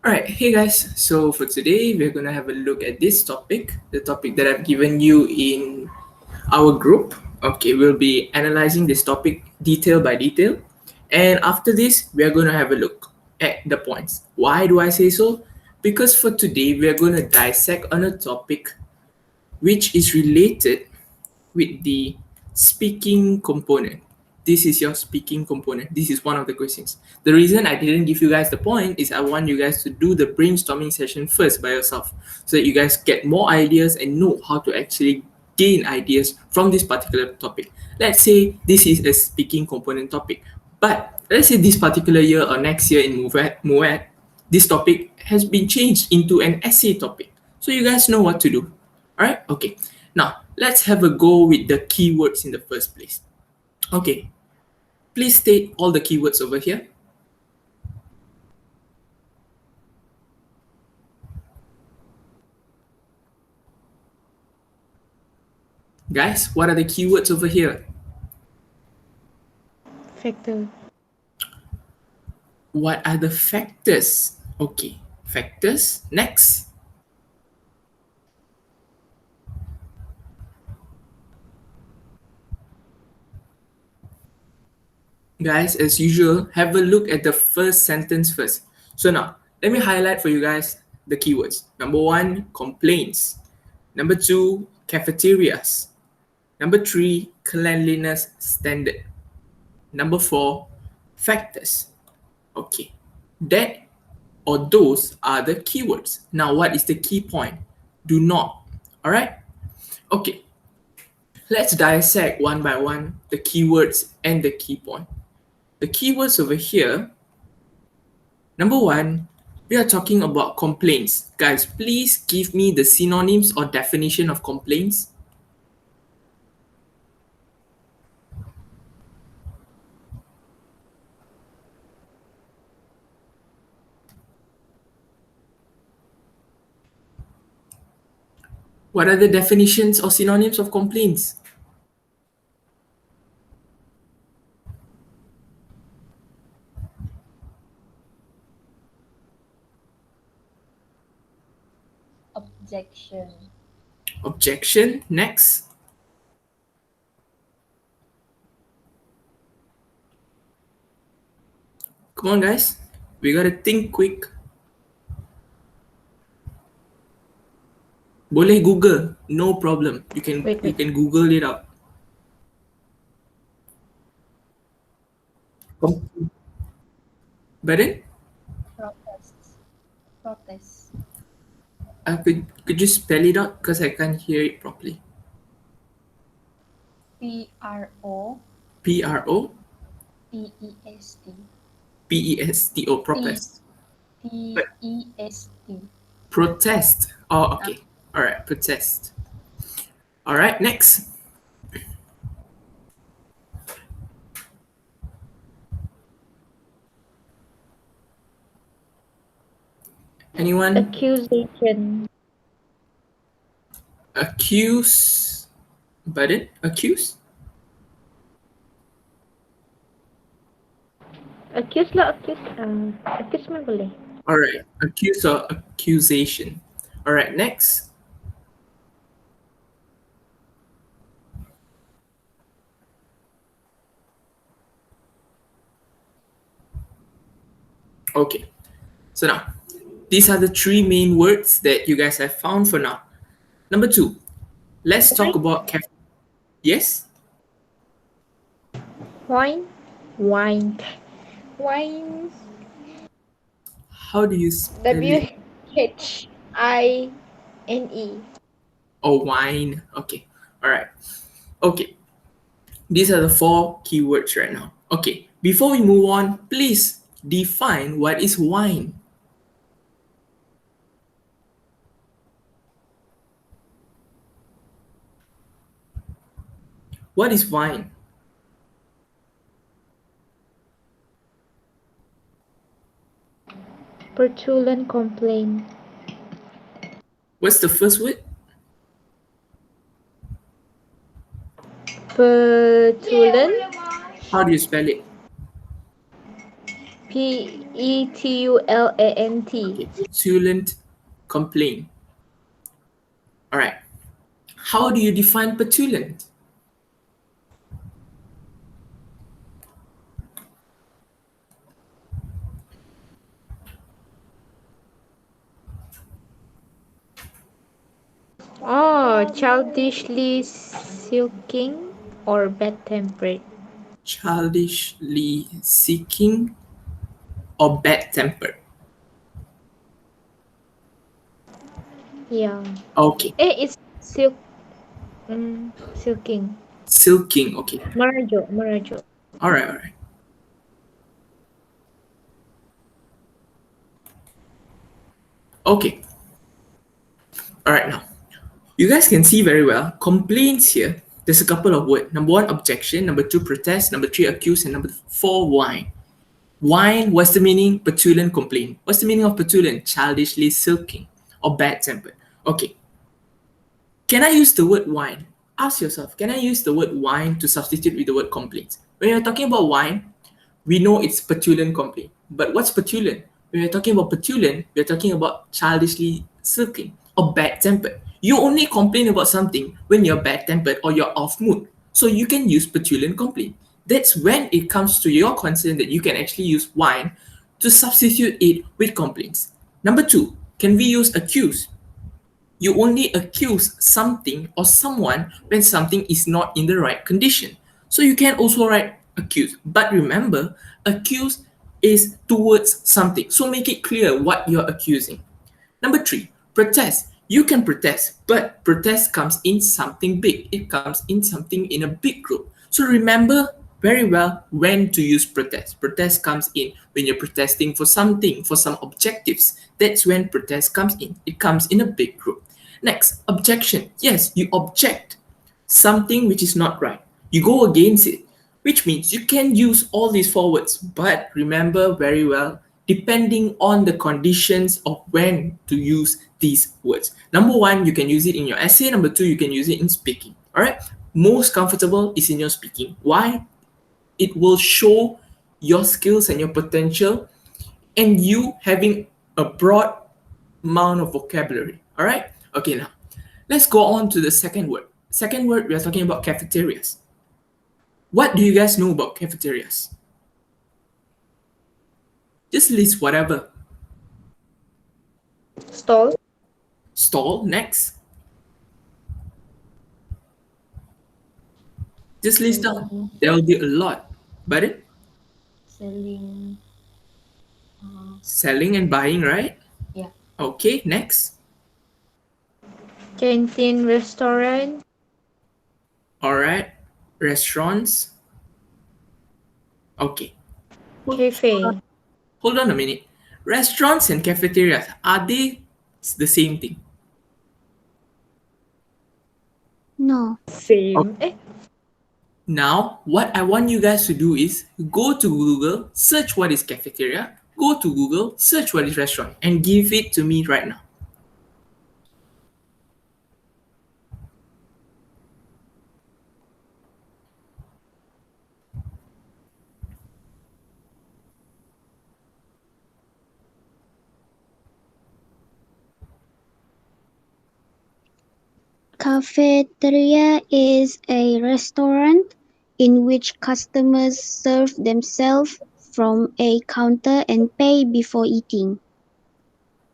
Alright, hey guys. So for today, we're gonna have a look at this topic, the topic that I've given you in our group. Okay, we'll be analyzing this topic detail by detail. And after this, we are gonna have a look at the points. Why do I say so? Because for today, we are gonna dissect on a topic which is related with the speaking component. This is your speaking component. This is one of the questions. The reason I didn't give you guys the point is I want you guys to do the brainstorming session first by yourself so that you guys get more ideas and know how to actually gain ideas from this particular topic. Let's say this is a speaking component topic, but let's say this particular year or next year in Muet, this topic has been changed into an essay topic. So you guys know what to do. All right? Okay. Now, let's have a go with the keywords in the first place. Okay. Please state all the keywords over here. Guys, what are the keywords over here? Factor. What are the factors? Okay. Factors. Next. Guys, as usual, have a look at the first sentence first. So now, let me highlight for you guys the keywords. Number one, complaints. Number two, cafeterias. Number three, cleanliness standard. Number four, factors. Okay, that or those are the keywords. Now, what is the key point? Do not. All right. Okay, let's dissect one by one the keywords and the key point. The keywords over here. Number one, we are talking about complaints. Guys, please give me the synonyms or definition of complaints. What are the definitions or synonyms of complaints? Objection. Objection. Next. Come on, guys. We gotta think quick. Boleh Google, no problem. You can Google it out. Pardon? Protest. Protest. Could you spell it out? Because I can't hear it properly. P-R-O. P-R-O? P-E-S-T. P-E-S-T. Oh, protest. P-E-S-T. Protest. Oh, okay. All right, protest. All right, next. Anyone? Accusation. Accuse. Pardon? Accuse? Accuse lah, accuse. Accuse man boleh. All right, accuse or accusation. All right, next. Okay, so now these are the three main words that you guys have found for now. Number two, let's talk about Yes? Wine. Wine. Wine. How do you spell it? W-H-I-N-E. Oh, wine. Okay. All right. Okay. These are the four keywords right now. Okay. Before we move on, please define what is wine. What is wine? Petulant complaint. What's the first word? Petulant. How do you spell it? Petulant. Okay. Petulant complaint. All right. How do you define petulant? Oh, childishly sulking or bad tempered. Childishly seeking or bad tempered? Yeah. Okay. It's silking. Silking. Okay. Marajo. All right. All right. Okay. All right. Now, you guys can see very well complaints here. There's a couple of words. Number one, objection. Number two, protest. Number three, accuse. And number four, whine. Whine, what's the meaning? Petulant complaint. What's the meaning of petulant? Childishly sulking or bad tempered. Okay. Can I use the word whine? Ask yourself, can I use the word whine to substitute with the word complaints? When you're talking about whine, we know it's petulant complaint. But what's petulant? When we're talking about petulant, we're talking about childishly sulking or bad tempered. You only complain about something when you're bad tempered or you're off mood. So you can use petulant complaint. That's when it comes to your concern that you can actually use whine to substitute it with complaints. Number two, can we use accuse? You only accuse something or someone when something is not in the right condition. So you can also write accuse. But remember, accuse is towards something. So make it clear what you're accusing. Number three, protest. You can protest, but protest comes in something big. It comes in something in a big group. So remember very well when to use protest. Protest comes in when you're protesting for something, for some objectives. That's when protest comes in. It comes in a big group. Next, objection. Yes, you object something which is not right. You go against it, which means you can use all these four words, but remember very well, depending on the conditions of when to use these words. Number one, you can use it in your essay. Number two, you can use it in speaking. All right. Most comfortable is in your speaking. Why? It will show your skills and your potential and you having a broad amount of vocabulary. All right. Okay, now let's go on to the second word. Second word, we are talking about cafeterias. What do you guys know about cafeterias? Just list whatever. Stall. Stall, next. Just list down. Selling, There will be a lot. But it selling, uh, selling and buying, right? yeah, Okay, next. Canteen restaurant. All right. Restaurants. Okay. Cafe. Hold on a minute. Restaurants and cafeterias, are they the same thing? No. Same. Now, what I want you guys to do is go to Google, search what is cafeteria, go to Google, search what is restaurant, and give it to me right now. Cafeteria is a restaurant in which customers serve themselves from a counter and pay before eating.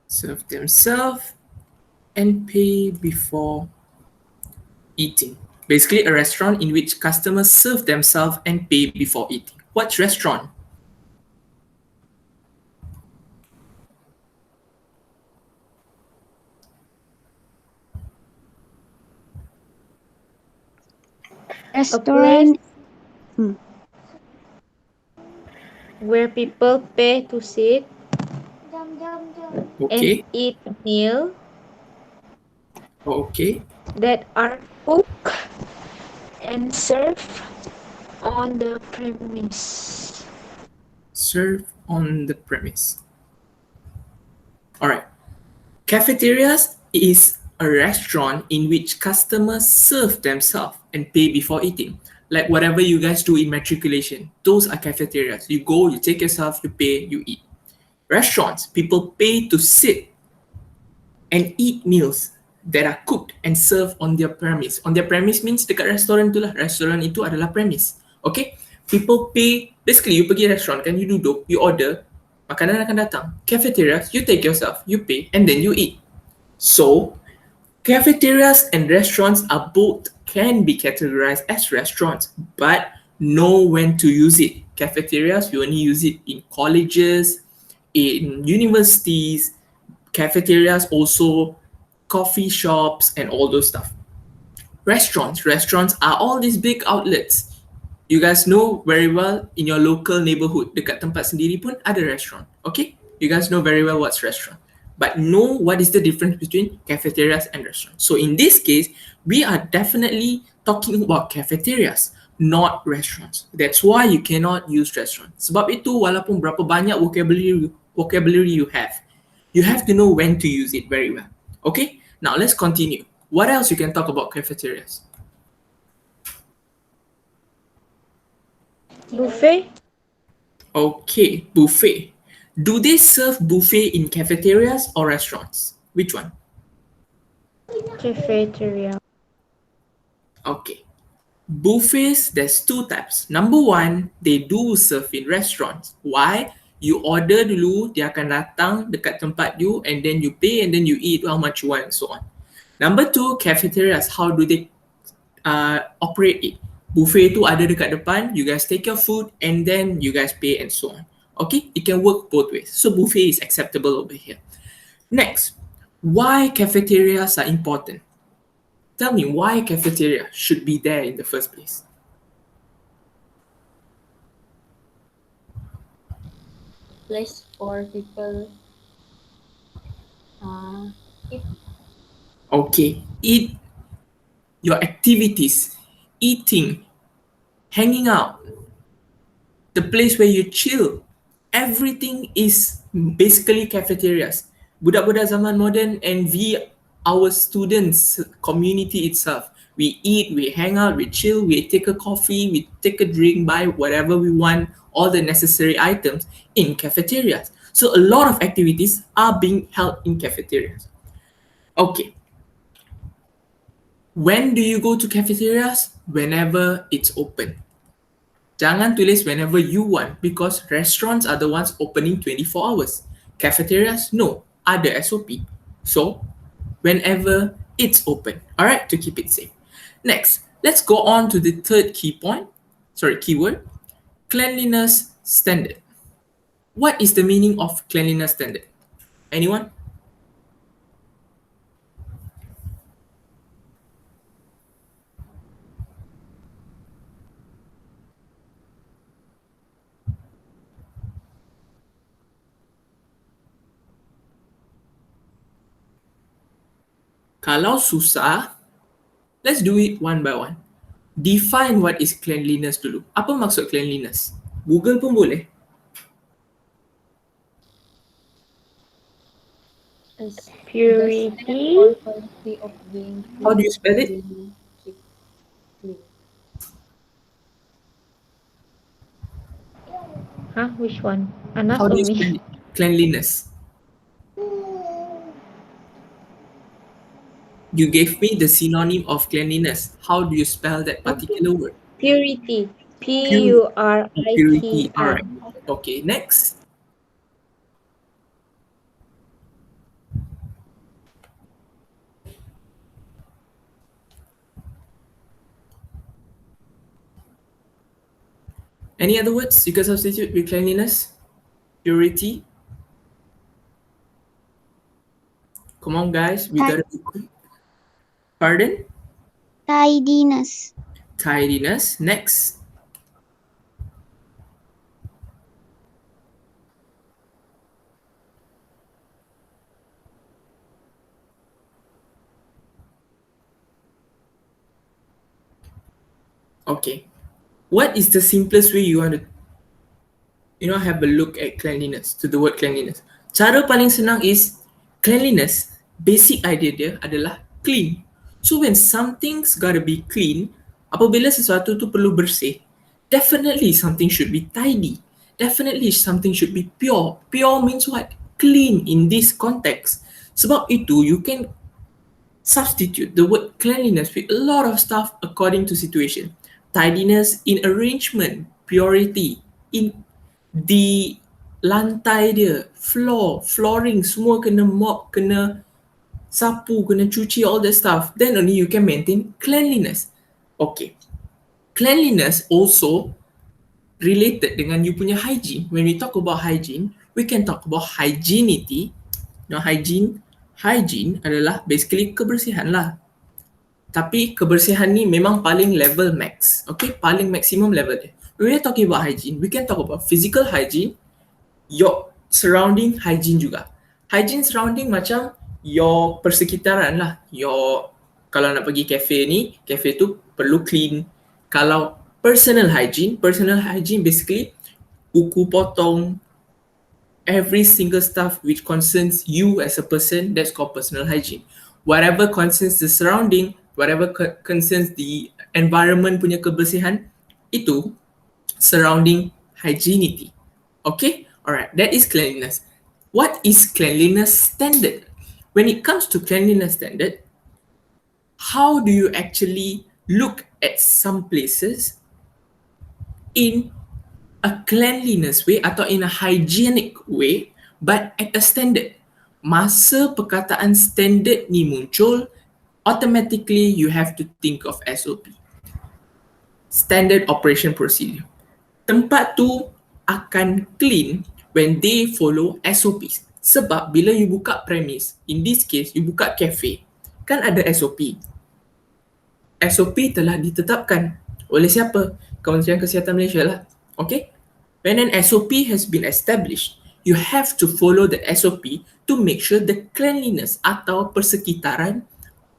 Serve themselves and pay before eating. Basically, a restaurant in which customers serve themselves and pay before eating. What's restaurant? A place Restaurant where people pay to sit and Okay, eat meal okay. that are cooked and served on the premise. Serve on the premise. All right. Cafeterias is a restaurant in which customers serve themselves and pay before eating. like whatever you guys do in matriculation, those are cafeterias. You go, you take yourself, you pay, you eat. Restaurants, people pay to sit and eat meals that are cooked and served on their premise. On their premise means dekat restoran tu lah. Restoran itu adalah premise. Okay? People pay, basically you pergi restaurant kan, you duduk, you order, makanan akan datang. Cafeterias, you take yourself, you pay, and then you eat. So, cafeterias and restaurants are both can be categorized as restaurants, but know when to use it. Cafeterias, you only use it in colleges, in universities, cafeterias also, coffee shops, and all those stuff. Restaurants are all these big outlets. You guys know very well in your local neighborhood, dekat tempat sendiri pun ada restaurant. Okay? You guys know very well what's restaurant. But know what is the difference between cafeterias and restaurants. So in this case, we are definitely talking about cafeterias, not restaurants. That's why you cannot use restaurants. Sebab itu walaupun berapa banyak vocabulary you have to know when to use it very well. Okay? Now let's continue. What else you can talk about cafeterias? Buffet? Okay, buffet. Do they serve buffet in cafeterias or restaurants? Which one? Cafeteria. Okay. Buffets, there's two types. Number one, they do serve in restaurants. Why? You order dulu, dia akan datang dekat tempat you, and then you pay, and then you eat how much you want, and so on. Number two, cafeterias, how do they operate it? Buffet tu ada dekat depan, you guys take your food, and then you guys pay, and so on. Okay, it can work both ways. So buffet is acceptable over here. Next, why cafeterias are important? Tell me why cafeteria should be there in the first place. Place for people eat. Okay, eat your activities, eating, hanging out, the place where you chill. Everything is basically cafeterias. Budak-budak zaman modern and our students community itself. We eat, we hang out, we chill, we take a coffee, we take a drink, buy whatever we want, all the necessary items in cafeterias. So a lot of activities are being held in cafeterias. Okay. When do you go to cafeterias? Whenever it's open. Jangan tulis whenever you want because restaurants are the ones opening 24 hours. Cafeterias, no, ada SOP. So, whenever it's open. Alright, to keep it safe. Next, let's go on to the third keyword. Cleanliness standard. What is the meaning of cleanliness standard? Anyone? Kalau susah, let's do it one by one. Define what is cleanliness dulu. Apa maksud cleanliness? Google pun boleh. As Purity. the standard or quality of being How do you spell it? keep clean. Huh? Which one? Anas How or do you me? spell it? Cleanliness. You gave me the synonym of cleanliness. How do you spell that particular word? Purity. Purity. Purity. Alright. Okay, next. Any other words you can substitute with cleanliness? Purity? Come on, guys. We gotta be quick. Pardon? Tidiness. Tidiness. Next. Okay. What is the simplest way you want to, have a look at cleanliness, to the word cleanliness? Cara paling senang is cleanliness. Basic idea dia adalah clean. So when something's gotta be clean, Apabila sesuatu tu perlu bersih, definitely something should be tidy. Definitely something should be pure. Pure means what? Clean in this context. Sebab itu, you can substitute the word cleanliness with a lot of stuff according to situation. Tidiness in arrangement, purity in the lantai dia, flooring, semua kena mop, kena sapu, kena cuci, all that stuff. Then only you can maintain cleanliness. Okay. Cleanliness also related dengan you punya hygiene. When we talk about hygiene, we can talk about hygienity. Now hygiene adalah basically kebersihan lah. Tapi kebersihan ni memang paling level max. Okay, paling maximum level dia. When we are talking about hygiene, we can talk about physical hygiene, your surrounding hygiene juga. Hygiene surrounding macam your persekitaran lah. Your, kalau nak pergi cafe ni, cafe tu perlu clean. Kalau personal hygiene basically kuku potong, every single stuff which concerns you as a person, that's called personal hygiene. Whatever concerns the surrounding, whatever concerns the environment punya kebersihan, itu surrounding hygienity. Okay? Alright, that is cleanliness. What is cleanliness standard? When it comes to cleanliness standard, how do you actually look at some places in a cleanliness way atau in a hygienic way but at a standard? Masa perkataan standard ni muncul, automatically you have to think of SOP. Standard Operation Procedure. Tempat tu akan clean when they follow SOPs. Sebab bila you buka premise, in this case you buka cafe, kan ada SOP. SOP telah ditetapkan oleh siapa? Kementerian Kesihatan Malaysia lah. Okay? When an SOP has been established, you have to follow the SOP to make sure the cleanliness atau persekitaran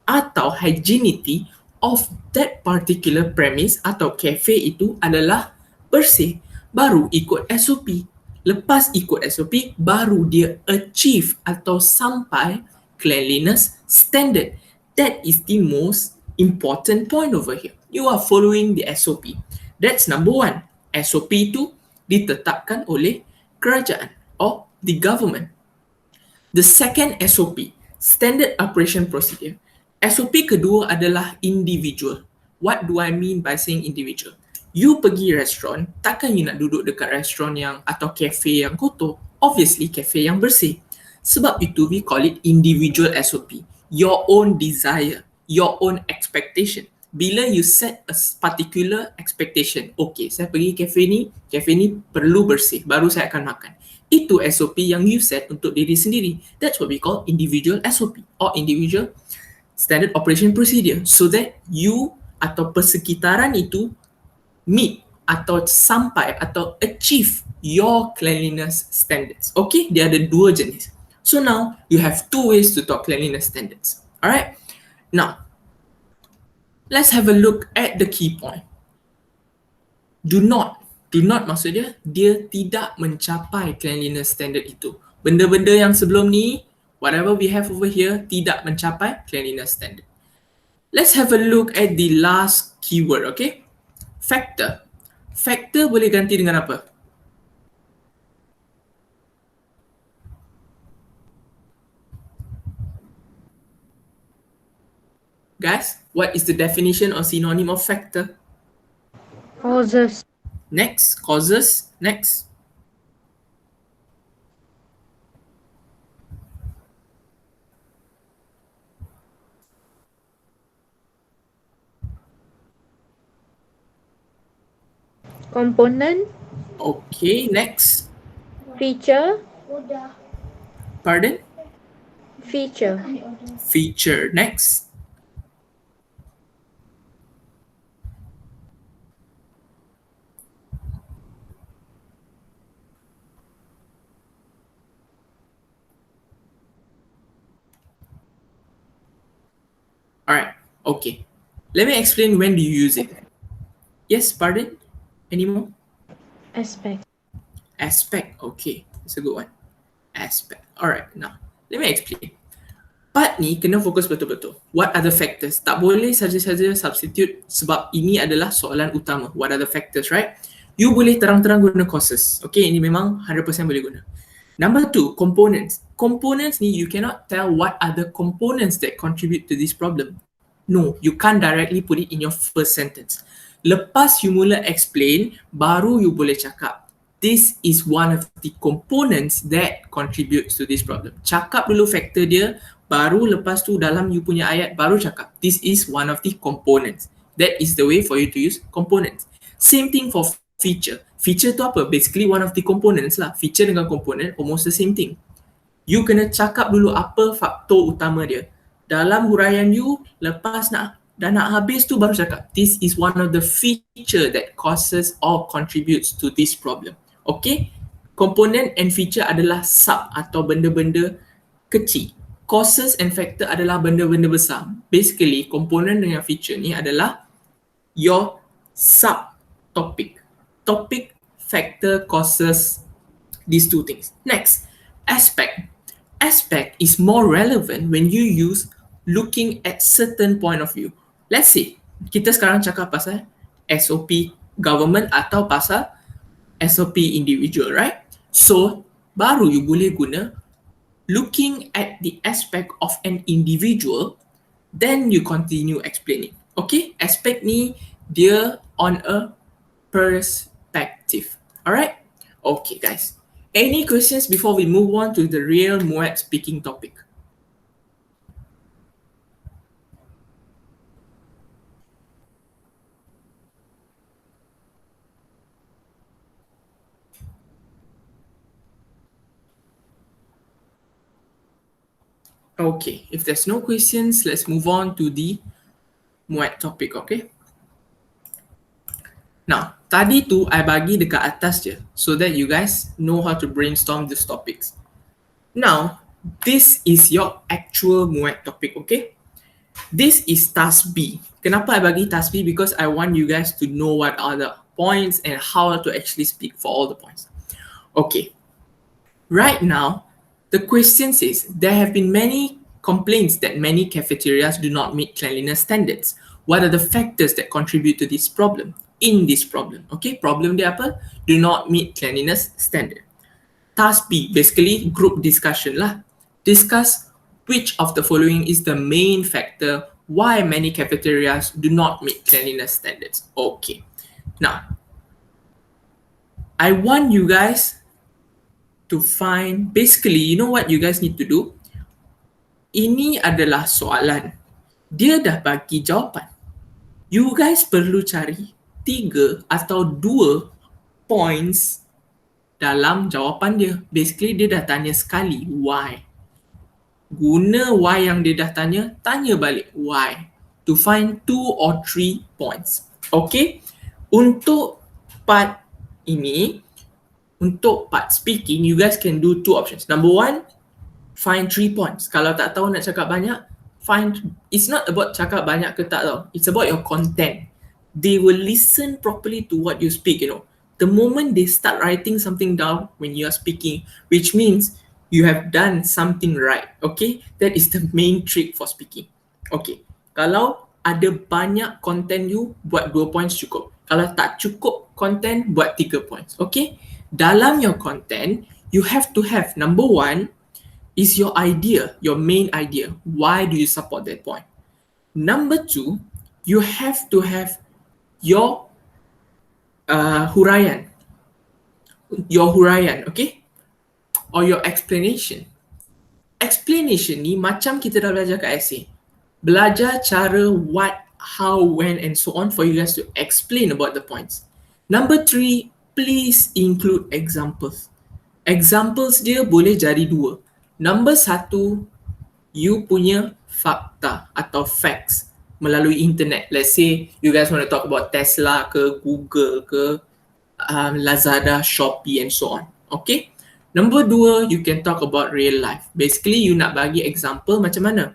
atau hygienity of that particular premise atau cafe itu adalah bersih. Baru ikut SOP. Lepas ikut SOP, baru dia achieve atau sampai cleanliness standard. That is the most important point over here. You are following the SOP. That's number one. SOP itu ditetapkan oleh kerajaan or the government. The second SOP, Standard Operation Procedure. SOP kedua adalah individual. What do I mean by saying individual? You pergi restoran, takkan you nak duduk dekat restoran yang atau cafe yang kotor. Obviously, cafe yang bersih. Sebab itu, we call it individual SOP. Your own desire, your own expectation. Bila you set a particular expectation, okay, saya pergi cafe ni perlu bersih, baru saya akan makan. Itu SOP yang you set untuk diri sendiri. That's what we call individual SOP or individual Standard Operation Procedure. So that you atau persekitaran itu meet atau sampai atau achieve your cleanliness standards. Okay, dia ada dua jenis. So now you have two ways to talk cleanliness standards. Alright, now let's have a look at the key point. Do not maksudnya dia tidak mencapai cleanliness standard itu. Benda-benda yang sebelum ni, whatever we have over here, tidak mencapai cleanliness standard. Let's have a look at the last keyword, okay? Factor. Factor boleh ganti dengan apa? Guys, what is the definition or synonym of factor? Causes. Next, causes. Next. Component. Okay, next. Feature. Pardon? Feature. Feature. Next. Alright, okay. Let me explain when do you use it. Yes, pardon? Any more? Aspect. Aspect, okay. It's a good one. Aspect. Alright, now let me explain. Part ni kena fokus betul-betul. What are the factors? Tak boleh saja-saja substitute sebab ini adalah soalan utama. What are the factors, right? You boleh terang-terang guna causes. Okay, ini memang 100% boleh guna. Number 2, components. Components ni you cannot tell what are the components that contribute to this problem. No, you can't directly put it in your first sentence. Lepas you mula explain, baru you boleh cakap this is one of the components that contributes to this problem. Cakap dulu factor dia, baru lepas tu dalam you punya ayat baru cakap this is one of the components. That is the way for you to use components. Same thing for feature. Feature tu apa? Basically one of the components lah. Feature dengan component almost the same thing. You kena cakap dulu apa faktor utama dia. Dalam huraian you, lepas nak habis tu baru cakap this is one of the feature that causes or contributes to this problem. Okay? Component and feature adalah sub atau benda-benda kecil. Causes and factor adalah benda-benda besar. Basically, component dengan feature ni adalah your sub topic. Topic, factor, causes, these two things. Next, aspect. Aspect is more relevant when you use looking at certain point of view. Let's say, kita sekarang cakap pasal SOP government atau pasal SOP individual, right? So, baru you boleh guna looking at the aspect of an individual, then you continue explaining. Okay? Aspect ni dia on a perspective. Alright? Okay guys. Any questions before we move on to the real Muet speaking topic? Okay, if there's no questions, let's move on to the Muet topic, okay? Now, tadi tu I bagi dekat atas je so that you guys know how to brainstorm these topics. Now, this is your actual Muet topic, okay? This is task B. Kenapa I bagi task B? Because I want you guys to know what are the points and how to actually speak for all the points. Okay. Right now, the question says there have been many complaints that many cafeterias do not meet cleanliness standards. What are the factors that contribute to this problem? In this problem, okay? Problem dia apa? Do not meet cleanliness standard. Task B, basically group discussion lah. Discuss which of the following is the main factor why many cafeterias do not meet cleanliness standards. Okay. Now, I want you guys to find, basically, you know what you guys need to do? Ini adalah soalan. Dia dah bagi jawapan. You guys perlu cari 3 atau 2 points dalam jawapan dia. Basically, dia dah tanya sekali, why? Guna why yang dia dah tanya, tanya balik why. To find 2 or 3 points. Okay? Untuk part ini, untuk part speaking, you guys can do 2 options. Number 1, find 3 points. Kalau tak tahu nak cakap banyak, it's not about cakap banyak ke tak tahu. It's about your content. They will listen properly to what you speak, you know. The moment they start writing something down when you are speaking, which means you have done something right, okay? That is the main trick for speaking. Okay, kalau ada banyak content you, buat 2 points cukup. Kalau tak cukup content, buat 3 points, okay? Dalam your content, you have to have, number 1, is your idea, your main idea. Why do you support that point? Number 2, you have to have your huraian. Your huraian, okay? Or your explanation. Explanation ni macam kita dah belajar kat essay. Belajar cara what, how, when and so on for you guys to explain about the points. Number 3, please include examples. Examples dia boleh jadi 2. Number 1, you punya fakta atau facts melalui internet. Let's say you guys want to talk about Tesla ke, Google ke, Lazada, Shopee and so on. Okay? Number 2, you can talk about real life. Basically, you nak bagi example macam mana?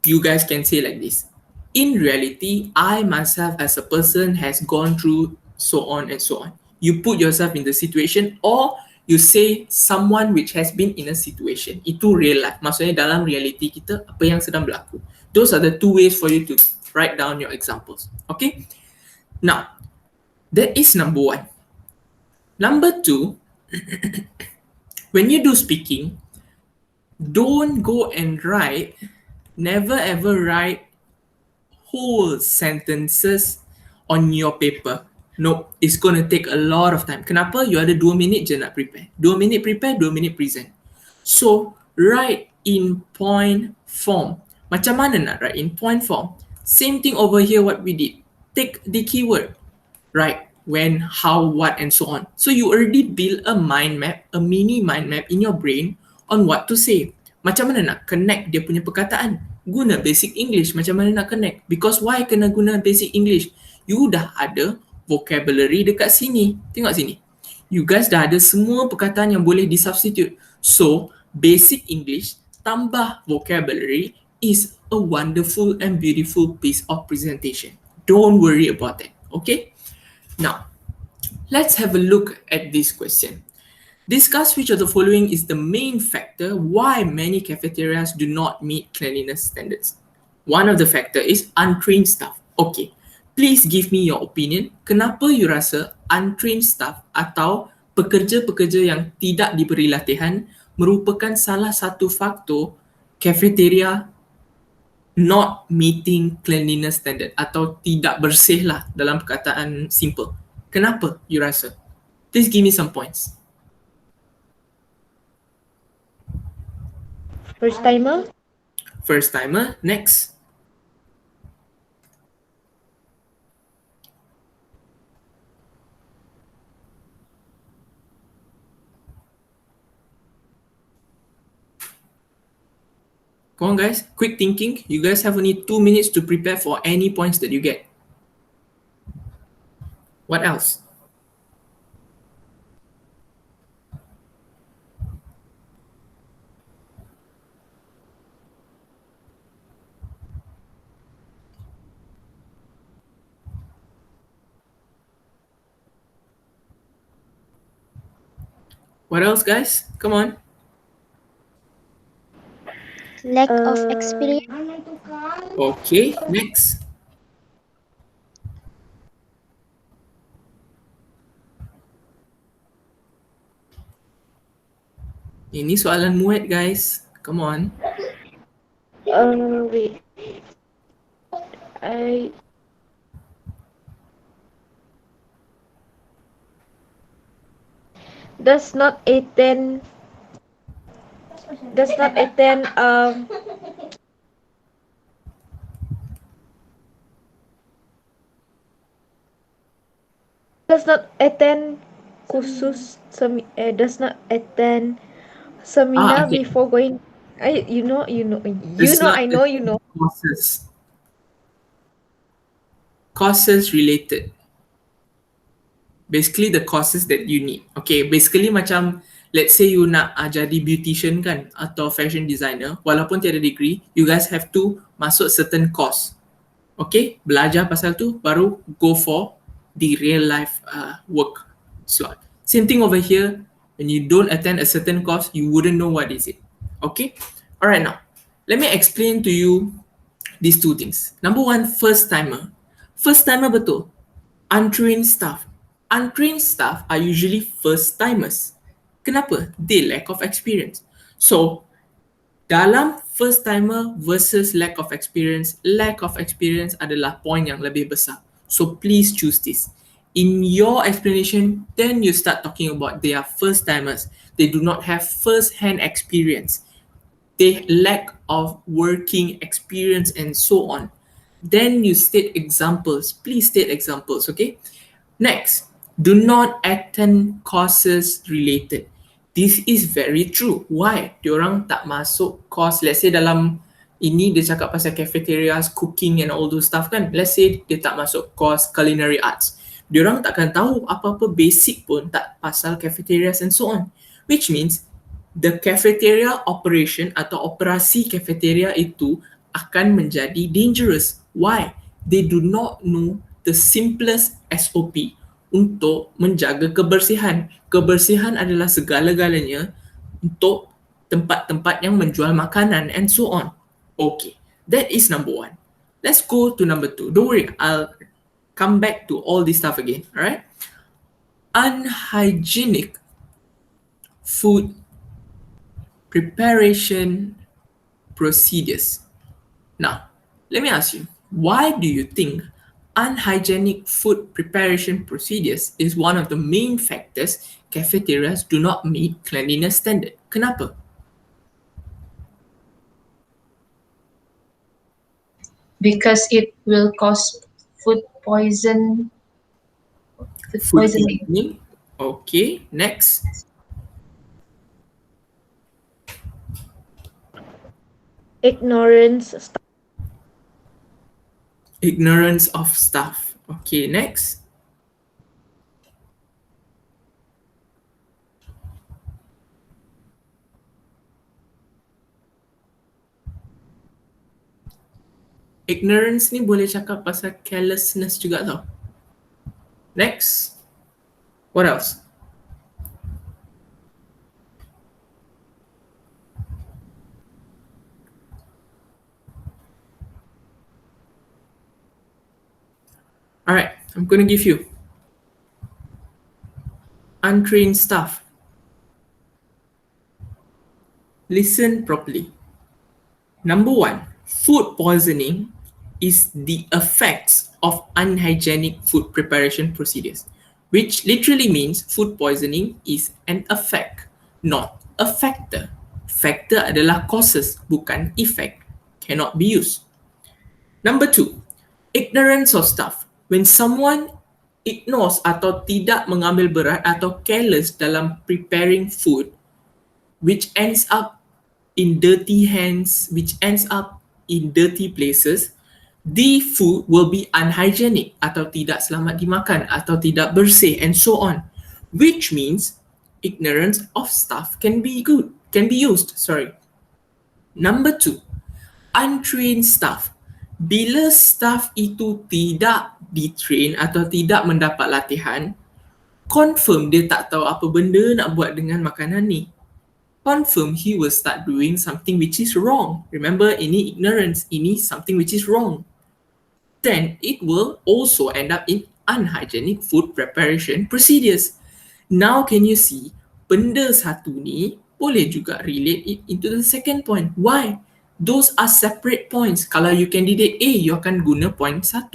You guys can say like this. In reality, I myself as a person has gone through so on and so on. You put yourself in the situation or you say someone which has been in a situation. Itu real life. Maksudnya dalam reality kita, apa yang sedang berlaku. Those are the two ways for you to write down your examples. Okay? Now, that is number one. Number two, when you do speaking, don't go and write, never ever write whole sentences on your paper. No, it's gonna take a lot of time. Kenapa? You ada 2 minit je nak prepare. 2 minit prepare, 2 minit present. So, write in point form. Macam mana nak write in point form? Same thing over here what we did. Take the keyword. Right, when, how, what, and so on. So you already build a mind map, a mini mind map in your brain on what to say. Macam mana nak connect dia punya perkataan? Guna basic English. Macam mana nak connect? Because why kena guna basic English? You dah ada vocabulary dekat sini. Tengok sini. You guys dah ada semua perkataan yang boleh disubstitute. So, basic English tambah vocabulary is a wonderful and beautiful piece of presentation. Don't worry about that. Okay? Now, let's have a look at this question. Discuss which of the following is the main factor why many cafeterias do not meet cleanliness standards. One of the factor is untrained staff. Okay, please give me your opinion. Kenapa you rasa untrained staff atau pekerja-pekerja yang tidak diberi latihan merupakan salah satu faktor cafeteria not meeting cleanliness standard atau tidak bersih lah dalam perkataan simple. Kenapa you rasa? Please give me some points. First timer. First timer, next. Come on guys, quick thinking. You guys have only 2 minutes to prepare for any points that you get. What else? What else guys? Come on. Lack of experience. Okay, next. Ini soalan muet guys. Come on. Wait. I does not attend does not attend does not attend khusus does not attend seminar okay. before going. Does not I know you know. Courses related. Basically the courses that you need. Okay, basically macam let's say you nak jadi beautician kan atau fashion designer, walaupun tiada degree, you guys have to masuk certain course. Okay, belajar pasal tu baru go for the real life work slot. Same thing over here. When you don't attend a certain course, you wouldn't know what is it. Okay, alright, now let me explain to you these two things. Number one, first timer. First timer betul. Untrained staff. Untrained staff are usually first timers. Kenapa? They lack of experience. So, dalam first timer versus lack of experience adalah point yang lebih besar. So, please choose this. In your explanation, then you start talking about they are first timers. They do not have first hand experience. They lack of working experience and so on. Then you state examples. Please state examples, okay? Next, do not attend courses related. This is very true. Why? Diorang tak masuk course. Let's say dalam ini dia cakap pasal cafeterias, cooking and all those stuff kan. Let's say dia tak masuk course culinary arts. Diorang takkan tahu apa-apa basic pun tak pasal cafeterias and so on. Which means the cafeteria operation atau operasi cafeteria itu akan menjadi dangerous. Why? They do not know the simplest SOP. untuk menjaga kebersihan. Kebersihan adalah segala-galanya untuk tempat-tempat yang menjual makanan and so on. Okay, that is number one. Let's go to number two. Don't worry, I'll come back to all this stuff again, alright? Unhygienic food preparation procedures. Now, let me ask you, why do you think unhygienic food preparation procedures is one of the main factors cafeterias do not meet cleanliness standard? Kenapa? Because it will cause food poison. Food Food poisoning. poisoning. Okay, next. Ignorance, Ignorance of staff. Okay, next. Ignorance ni boleh cakap pasal carelessness juga tau. Next. What else? Alright, I'm gonna give you untrained staff. Listen properly. Number one, food poisoning is the effects of unhygienic food preparation procedures, which literally means food poisoning is an effect, not a factor. Factor adalah causes, bukan effect. Cannot be used. Number two, ignorance of staff. When someone ignores atau tidak mengambil berat atau careless dalam preparing food, which ends up in dirty hands, which ends up in dirty places, the food will be unhygienic atau tidak selamat dimakan atau tidak bersih and so on. Which means ignorance of staff can be used. Number two, untrained staff. Bila staff itu tidak ditrain atau tidak mendapat latihan, confirm dia tak tahu apa benda nak buat dengan makanan ni. Confirm he will start doing something which is wrong. Remember, ini ignorance, ini something which is wrong. Then it will also end up in unhygienic food preparation procedures. Now can you see, benda satu ni boleh juga relate it into the second point. Why? Those are separate points. Kalau you candidate A, you akan guna point 1.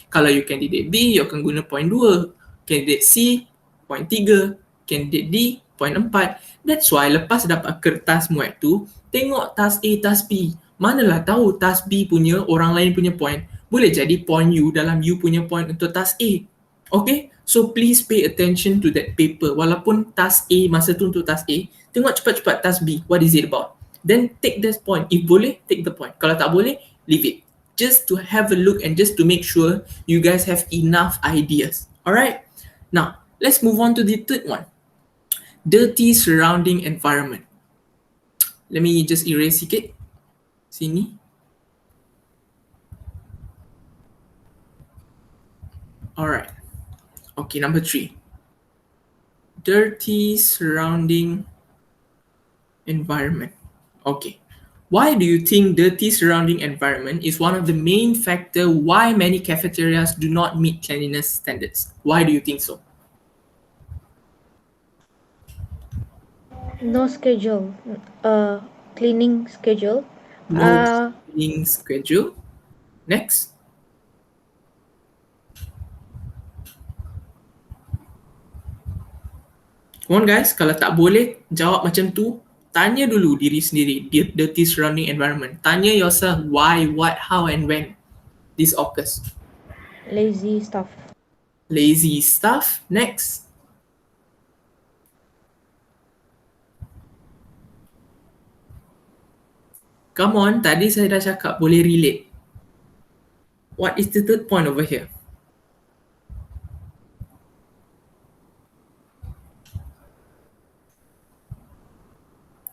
Kalau you candidate B, you akan guna point 2. Candidate C, point 3. Candidate D, point 4. That's why lepas dapat kertas muat tu, tengok task A, task B. Manalah tahu task B punya, orang lain punya point, boleh jadi point you dalam you punya point untuk task A. Okay? So please pay attention to that paper. Walaupun task A, masa tu untuk task A, tengok cepat-cepat task B. What is it about? Then take this point. If boleh, take the point. Kalau tak boleh, leave it. Just to have a look and just to make sure you guys have enough ideas. Alright? Now, let's move on to the third one. Dirty surrounding environment. Let me just erase sikit. Sini. Alright. Okay, number 3. Dirty surrounding environment. Okay. Why do you think dirty surrounding environment is one of the main factor why many cafeterias do not meet cleanliness standards? Why do you think so? no schedule, cleaning schedule. No cleaning schedule. Next. Come on guys, kalau tak boleh jawab macam tu, tanya dulu diri sendiri, dirty surrounding environment. Tanya yourself why, what, how and when this occurs. Lazy stuff. Lazy stuff. Next. Come on, tadi saya dah cakap boleh relate. What is the third point over here?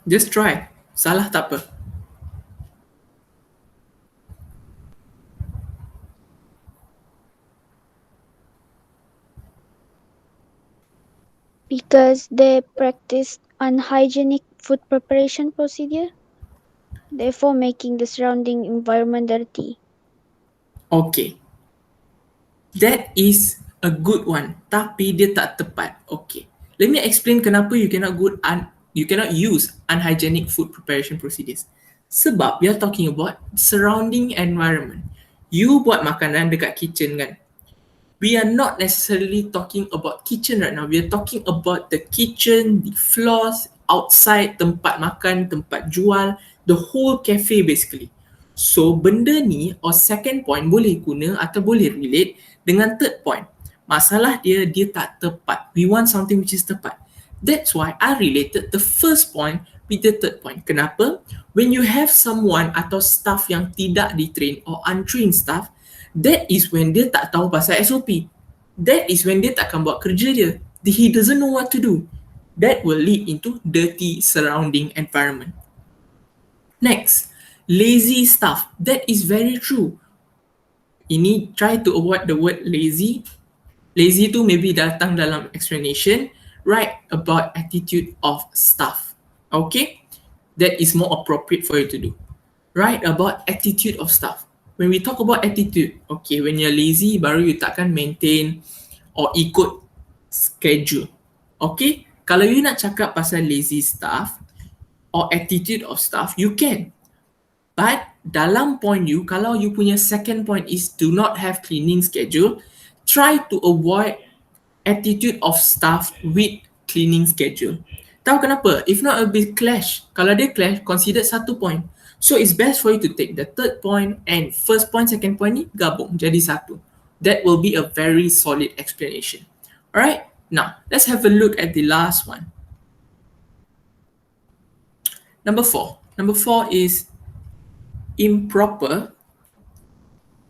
Just try. Salah tak apa. Because they practice unhygienic food preparation procedure, therefore making the surrounding environment dirty. Okay, that is a good one, tapi dia tak tepat. Okay. Let me explain kenapa you cannot use unhygienic food preparation procedures. Sebab we are talking about surrounding environment. You buat makanan dekat kitchen kan? We are not necessarily talking about kitchen right now. We are talking about the kitchen, the floors, outside, tempat makan, tempat jual, the whole cafe basically. So, benda ni or second point boleh guna atau boleh relate dengan third point. Masalah dia tak tepat. We want something which is tepat. That's why I related the first point with the third point. Kenapa? When you have someone atau staff yang tidak di-train or untrained staff, that is when dia tak tahu pasal SOP. That is when dia takkan buat kerja dia. He doesn't know what to do. That will lead into dirty surrounding environment. Next, lazy staff. That is very true. Ini try to avoid the word lazy. Lazy tu maybe datang dalam explanation. Write about attitude of staff. Okay? That is more appropriate for you to do. Write about attitude of staff. When we talk about attitude, okay, when you're lazy, baru you takkan maintain or ikut schedule. Okay? Kalau you nak cakap pasal lazy staff or attitude of staff, you can. But dalam point you, kalau you punya second point is do not have cleaning schedule, try to avoid attitude of staff with cleaning schedule. Tahu kenapa? If not, it will be clash. Kalau dia clash, consider satu point. So it's best for you to take the third point and first point, second point ni gabung jadi satu. That will be a very solid explanation. Alright, now let's have a look at the last one. Number four. Number four is improper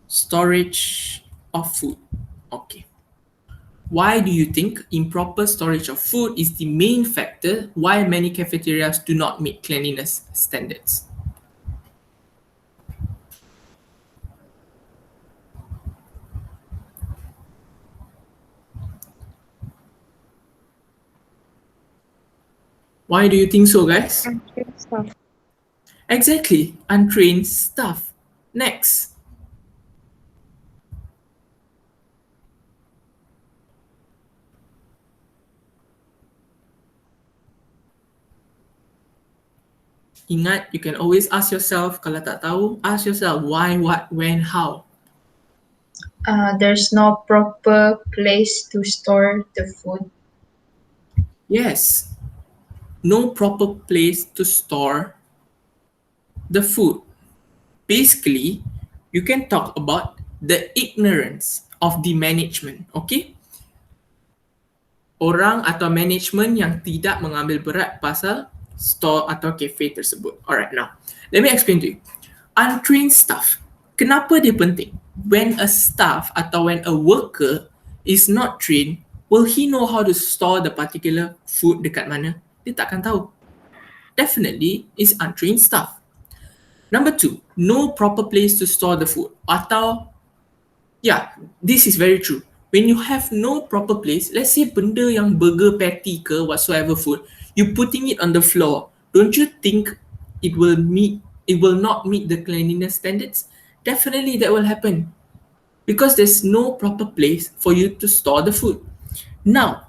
storage of food. Okay. Why do you think improper storage of food is the main factor why many cafeterias do not meet cleanliness standards? Why do you think so, guys? Untrained staff. Exactly, untrained staff. Next. Ingat, you can always ask yourself, kalau tak tahu, ask yourself why, what, when, how. There's no proper place to store the food. Yes, no proper place to store the food. Basically, you can talk about the ignorance of the management, okay? Orang atau management yang tidak mengambil berat pasal store atau cafe tersebut. Alright, now, let me explain to you. Untrained staff. Kenapa dia penting? When a staff atau when a worker is not trained, will he know how to store the particular food dekat mana? Dia takkan tahu. Definitely is untrained staff. Number two, no proper place to store the food. Atau, yeah, this is very true. When you have no proper place, let's say benda yang burger patty ke whatsoever food, you putting it on the floor, don't you think it will not meet the cleanliness standards? Definitely that will happen. Because there's no proper place for you to store the food. Now,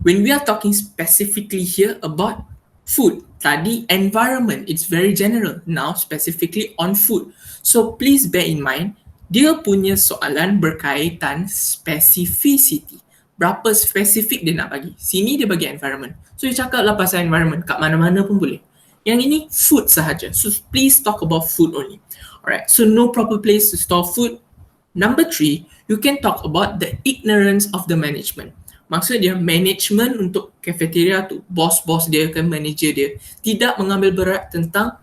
when we are talking specifically here about food, tadi environment, it's very general. Now specifically on food. So please bear in mind, dia punya soalan berkaitan specificity. Berapa spesifik dia nak bagi. Sini dia bagi environment. So dia cakap lah pasal environment, kat mana-mana pun boleh. Yang ini food sahaja. So please talk about food only. Alright, so no proper place to store food. Number three, you can talk about the ignorance of the management. Maksud dia management untuk cafeteria tu, bos-bos dia kan, manager dia, tidak mengambil berat tentang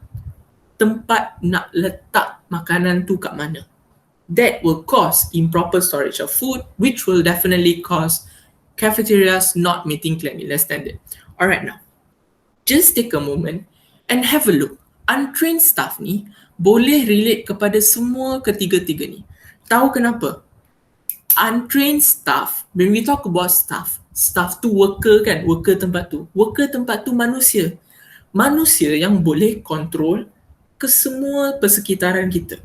tempat nak letak makanan tu kat mana. That will cause improper storage of food, which will definitely cause cafeterias not meeting cleanliness standard. Alright, now, just take a moment and have a look. Untrained staff ni boleh relate kepada semua ketiga-tiga ni. Tahu kenapa? Untrained staff, when we talk about staff, Staff tu worker kan, worker tempat tu. Worker tempat tu manusia. Manusia yang boleh kontrol kesemua persekitaran kita.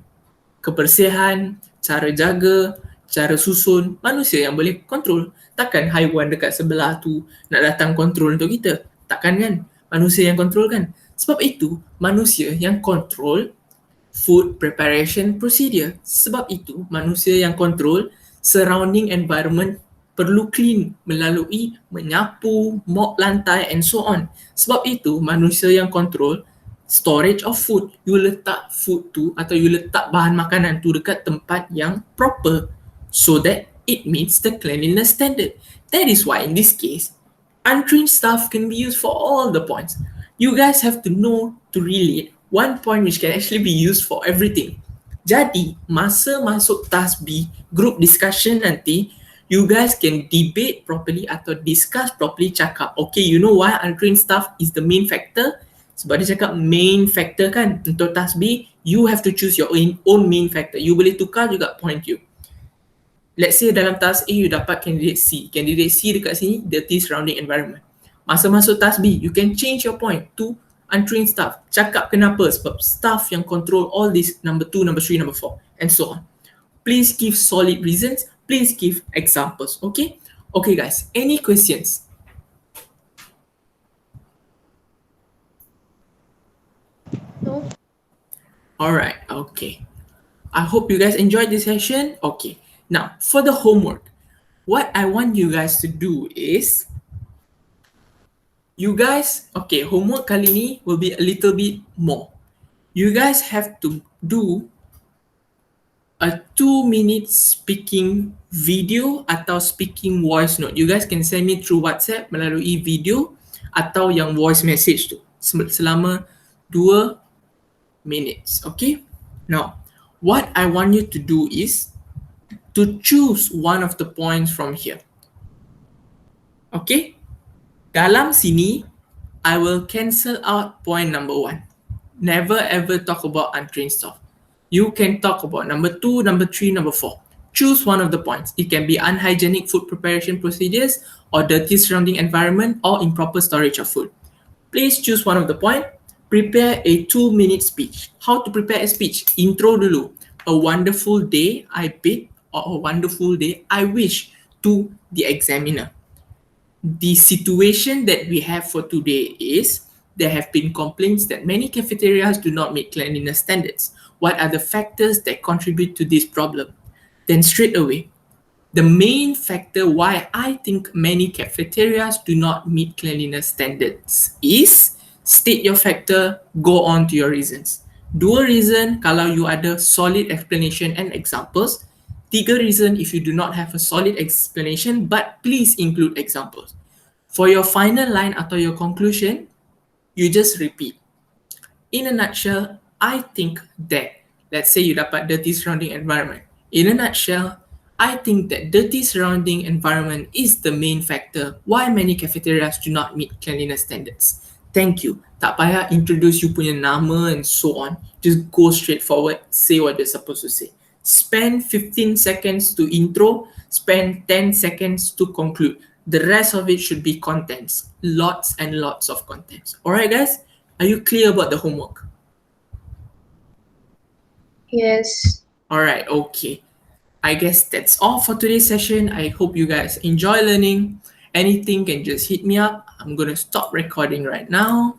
Kebersihan, cara jaga, cara susun, manusia yang boleh kontrol. Takkan haiwan dekat sebelah tu nak datang kontrol untuk kita. Takkan kan? Manusia yang kontrol kan? Sebab itu, manusia yang kontrol food preparation procedure. Sebab itu, manusia yang kontrol surrounding environment perlu clean melalui menyapu, mop lantai and so on. Sebab itu, manusia yang kontrol storage of food. You letak food tu atau you letak bahan makanan tu dekat tempat yang proper so that it meets the cleanliness standard. That is why in this case, untrained staff can be used for all the points. You guys have to know to relate one point which can actually be used for everything. Jadi, masa masuk task B, group discussion nanti, you guys can debate properly atau discuss properly, cakap, okay, you know why untrained staff is the main factor? Sebab dia cakap main factor kan, untuk task B, you have to choose your own main factor. You boleh tukar juga point you. Let's say dalam task A, you dapat candidate C. Candidate C dekat sini, dirty surrounding environment. Masa masuk task B, you can change your point to untrained staff. Cakap kenapa, sebab staff yang control all this, number 2, number 3, number 4, and so on. Please give solid reasons. Please give examples, okay? Okay guys, any questions? No. Alright, okay. I hope you guys enjoyed this session. Okay, now for the homework, what I want you guys to do is, you guys, okay, homework kali ni will be a little bit more. You guys have to do a 2-minute speaking video atau speaking voice note. You guys can send me through WhatsApp melalui video atau yang voice message tu selama 2 minutes. Okay? Now, what I want you to do is to choose one of the points from here. Okay? Dalam sini, I will cancel out point number 1. Never ever talk about untrained staff. You can talk about number 2, number 3, number 4. Choose one of the points. It can be unhygienic food preparation procedures or dirty surrounding environment or improper storage of food. Please choose one of the point. Prepare a 2-minute speech. How to prepare a speech? Intro dulu. A wonderful day I bid or a wonderful day I wish to the examiner. The situation that we have for today is there have been complaints that many cafeterias do not meet cleanliness standards. What are the factors that contribute to this problem? Then straight away, the main factor why I think many cafeterias do not meet cleanliness standards is state your factor, go on to your reasons. 2 reason kalau you ada solid explanation and examples. 3 reason if you do not have a solid explanation but please include examples. For your final line atau your conclusion, you just repeat. In a nutshell, I think that, let's say you dapat dirty surrounding environment. In a nutshell, I think that dirty surrounding environment is the main factor why many cafeterias do not meet cleanliness standards. Thank you. Tak payah introduce you punya nama and so on. Just go straight forward, say what you're supposed to say. Spend 15 seconds to intro, spend 10 seconds to conclude. The rest of it should be contents. Lots and lots of contents. Alright guys, are you clear about the homework? Yes. Alright, okay. I guess that's all for today's session. I hope you guys enjoy learning. Anything can just hit me up. I'm gonna stop recording right now.